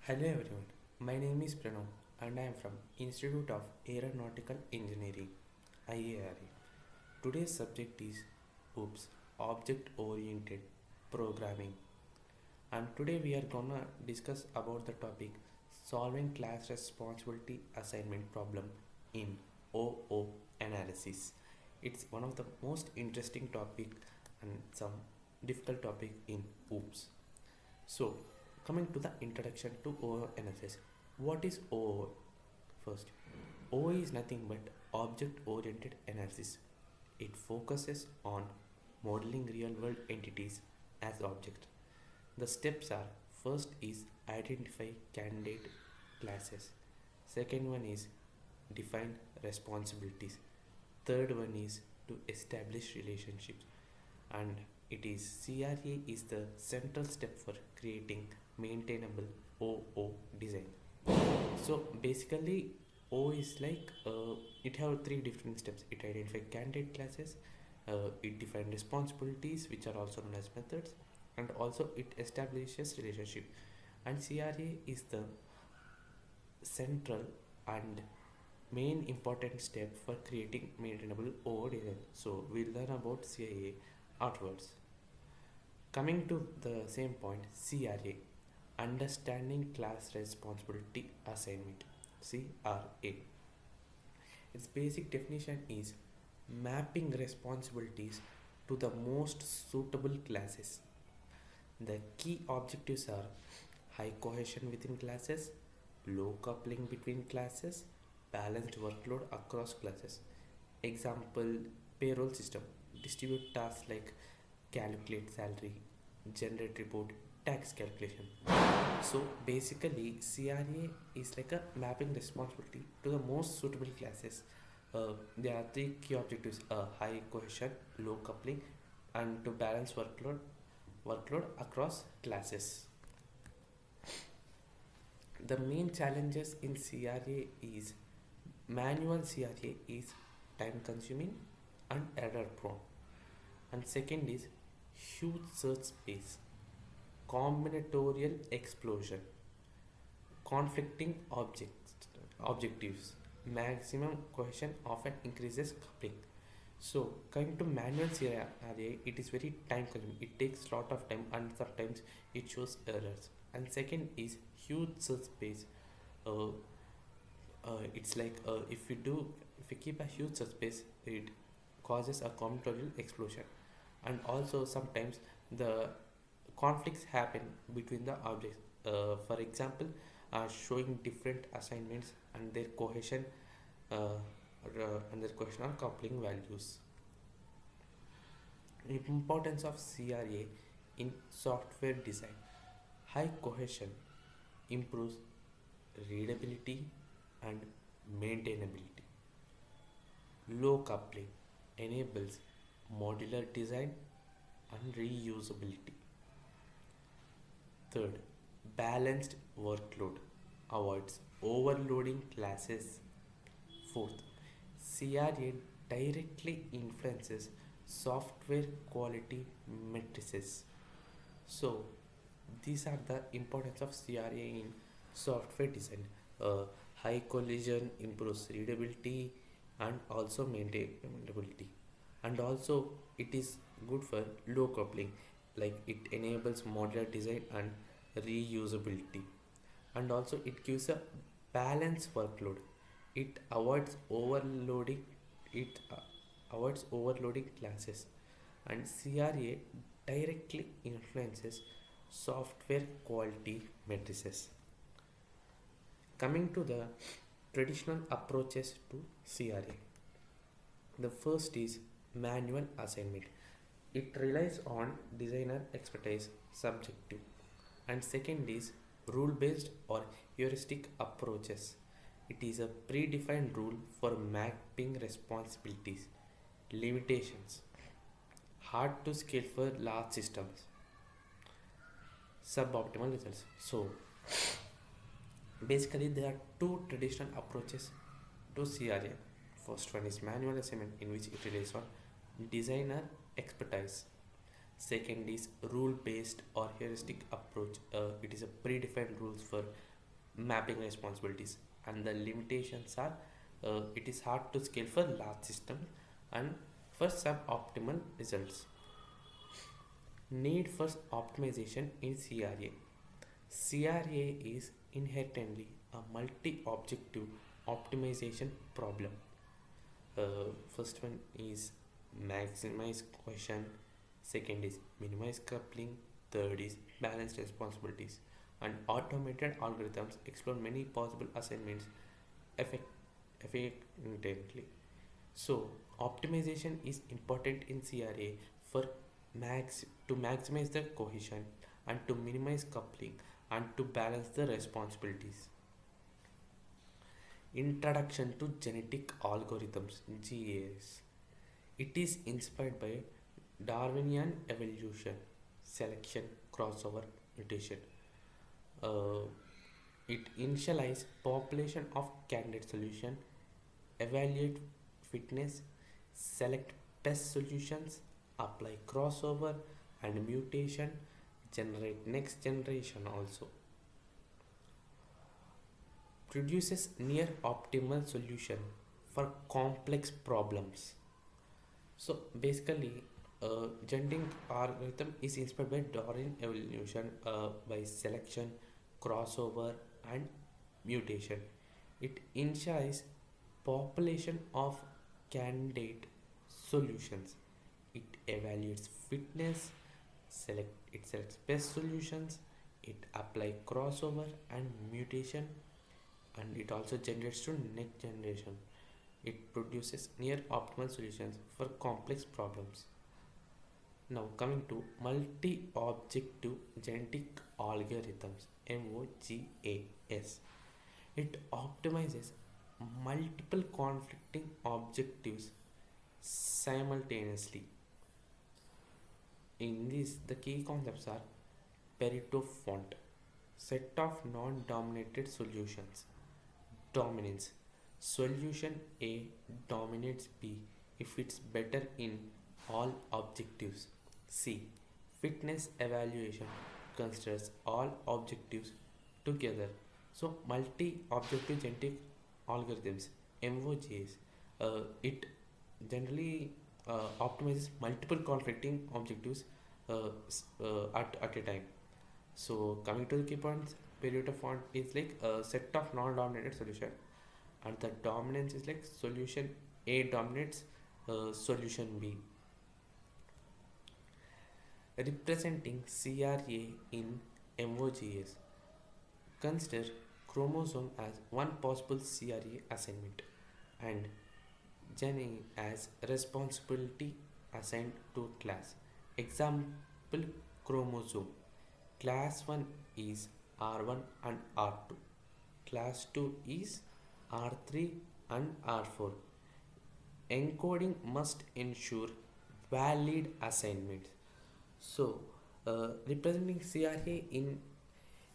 Hello everyone, my name is Pranav and I am from Institute of Aeronautical Engineering IARE. Today's subject is OOPS, Object Oriented Programming, and today we are gonna discuss about the topic solving class responsibility assignment problem in OO analysis. It's one of the most interesting topic and some difficult topic in OOPS. So, coming to the introduction to OO analysis. What is OO? First, OO is nothing but object oriented analysis. It focuses on modeling real world entities as objects. The steps are: first is identify candidate classes, second one is define responsibilities, third one is to establish relationships, and it is CRA is the central step for creating maintainable OO design. So basically O is like it have three different steps. It identify candidate classes, it define responsibilities which are also known as methods, and also it establishes relationship. And CRA is the central and main important step for creating maintainable OO design. So we'll learn about CIA afterwards. Coming to the same point, CRA, Understanding Class Responsibility Assignment, CRA. Its basic definition is mapping responsibilities to the most suitable classes. The key objectives are high cohesion within classes, low coupling between classes, balanced workload across classes. Example: payroll system, distribute tasks like calculate salary, generate report, tax calculation. So basically, CRA is like a mapping responsibility to the most suitable classes. There are three key objectives: high cohesion, low coupling, and to balance workload across classes. The main challenges in CRA is manual CRA is time consuming and error prone. And second is huge search space, combinatorial explosion, conflicting objectives, maximum cohesion often increases coupling. So coming to manual CRA, it is very time consuming. It takes lot of time and sometimes it shows errors. And second is huge search space. Uh, it's like if we keep a huge search space, it causes a combinatorial explosion. And also sometimes the conflicts happen between the objects. For example, showing different assignments and their cohesion and their cohesion or coupling values. Importance of CRA in software design. High cohesion improves readability and maintainability. Low coupling enables modular design and reusability. Third, balanced workload avoids overloading classes. Fourth, CRA directly influences software quality matrices. So, these are the importance of CRA in software design. Uh, High collision improves readability and also maintainability. And also, it is good for low coupling, like it enables modular design and reusability. And also, it gives a balanced workload. It avoids overloading. It avoids overloading classes, and CRA directly influences software quality matrices. Coming to the traditional approaches to CRA, the first is manual assignment. It relies on designer expertise, subjective. And second is rule based or heuristic approaches. It is a predefined rule for mapping responsibilities. Limitations: hard to scale for large systems, suboptimal results. So basically there are two traditional approaches to CRA. First one is manual assignment, in which it relies on designer expertise. Second is rule based or heuristic approach. It is a predefined rules for mapping responsibilities, and the limitations are it is hard to scale for large systems and for suboptimal results. Need for optimization in CRA. CRA is inherently a multi-objective optimization problem. First one is maximize cohesion, second is minimize coupling, third is balance responsibilities, and automated algorithms explore many possible assignments effect- efficiently. So, optimization is important in CRA for to maximize the cohesion and to minimize coupling and to balance the responsibilities. Introduction to Genetic Algorithms GAS. It is inspired by Darwinian evolution, selection, crossover, mutation. Uh, it initialize population of candidate solution, evaluate fitness, select best solutions, apply crossover and mutation, generate next generation also. Produces near optimal solution for complex problems. So basically, genetic algorithm is inspired by Darwin evolution by selection, crossover, and mutation. It ensures population of candidate solutions. It evaluates fitness, it selects best solutions, it apply crossover and mutation, and it also generates to next generation. It produces near optimal solutions for complex problems. Now coming to multi-objective genetic algorithms MOGAS. It optimizes multiple conflicting objectives simultaneously. In this, the key concepts are Pareto font, set of non-dominated solutions, dominance. Solution A dominates B if it's better in all objectives. C. Fitness evaluation considers all objectives together. So, multi objective genetic algorithms MOGAs, it generally optimizes multiple conflicting objectives at a time. So, coming to the key points, Pareto font is like a set of non-dominated solution, and the dominance is like solution A dominates solution B. Representing CRA in MOGAs, consider chromosome as one possible CRA assignment and gene as responsibility assigned to class. Example chromosome. Class 1 is R1 and R2. Class 2 is R3 and R4. Encoding must ensure valid assignments. So, representing CRA in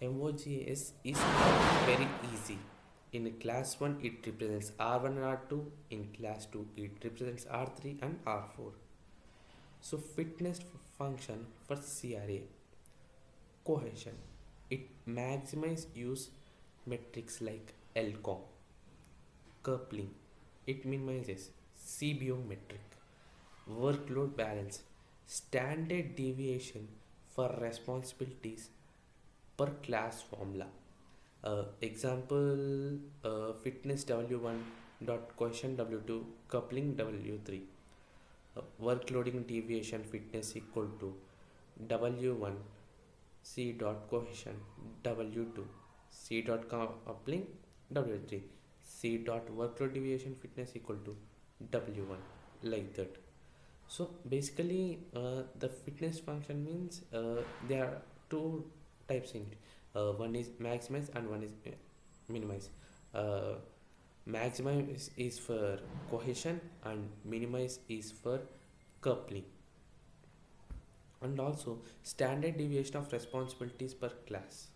MOGAS is very easy. In class 1, it represents R1 and R2. In class 2, it represents R3 and R4. So, fitness function for CRA. Cohesion. It maximizes use metrics like LCOM. Coupling. It minimizes CBO metric. Workload balance. Standard deviation for responsibilities per class formula. Example fitness W1 dot cohesion W2 coupling W3. Workloading deviation fitness equal to W1 C dot cohesion W2 C dot coupling W3 C dot workload deviation fitness equal to W1, like that. So basically the fitness function means there are two types in it. One is maximize and one is minimize. uh, Maximize is for cohesion and minimize is for coupling, and also standard deviation of responsibilities per class.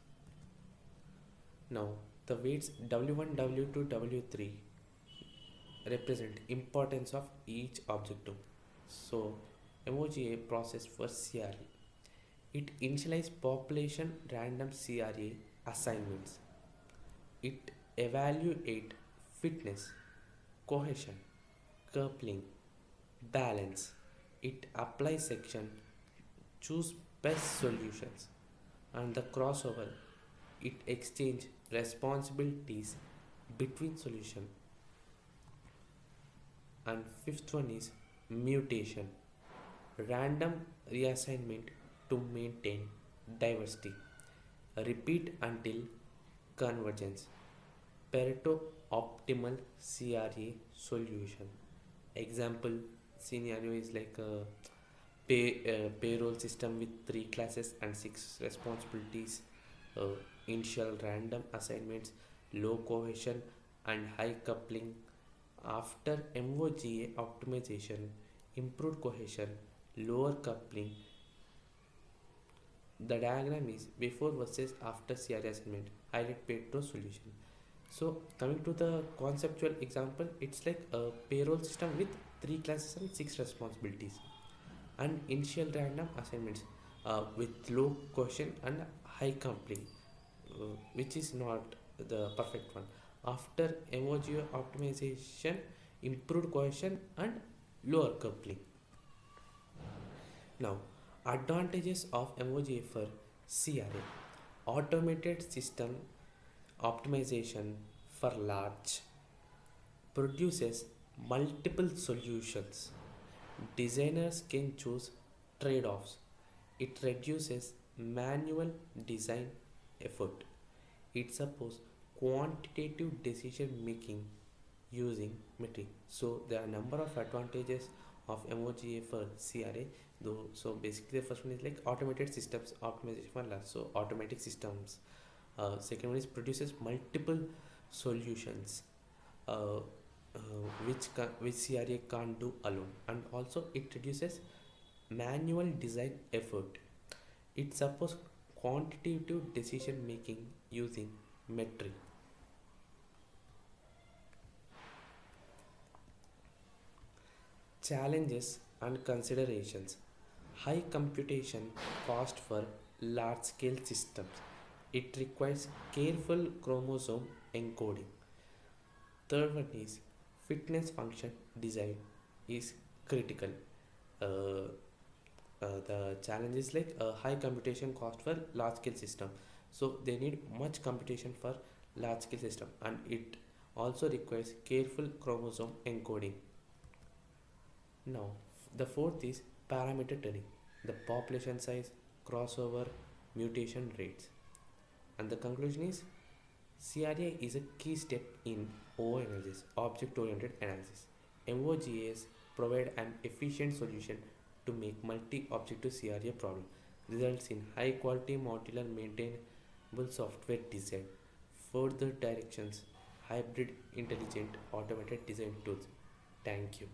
Now the weights W1, W2, W3 represent importance of each objective. So MOGA process for CRA. It initializes population random CRA assignments. It evaluate fitness, cohesion, coupling, balance. It applies section, choose best solutions, and the crossover. It exchange responsibilities between solution. And fifth one is mutation, random reassignment to maintain diversity. Repeat until convergence. Pareto optimal CRA solution. Example scenario is like a payroll system with three classes and six responsibilities. Uh, Initial random assignments, low cohesion and high coupling. After MOGA optimization, improved cohesion, lower coupling. The diagram is before versus after CRA assignment. Highlight Pareto solution. So coming to the conceptual example, it's like a payroll system with three classes and six responsibilities, and initial random assignments with low cohesion and high coupling, which is not the perfect one. After MOGO optimization, improved cohesion and lower coupling. Now, advantages of MOGA for CRA: automated system optimization for large, produces multiple solutions. Designers can choose trade offs. It reduces manual design effort. It supports quantitative decision making using metric. So there are a number of advantages of MOGA for CRA. Though, so basically the first one is like automated systems optimization for large. So automatic systems. Second one is produces multiple solutions. Uh, which CRA can't do alone, and also it reduces manual design effort. It supports quantitative decision making using metric. Challenges and considerations: high computation cost for large scale systems. It requires careful chromosome encoding. Third one is fitness function design is critical. Uh, the challenge is like a high computation cost for large scale system, so they need much computation for large scale system, and it also requires careful chromosome encoding. Now the fourth is parameter tuning, the population size, crossover, mutation rates. And the conclusion is CRA is a key step in O analysis, object oriented analysis. MOGAs provide an efficient solution to make multi objective CRA problem, results in high quality modular maintainable software design. Further directions: hybrid intelligent automated design tools. Thank you.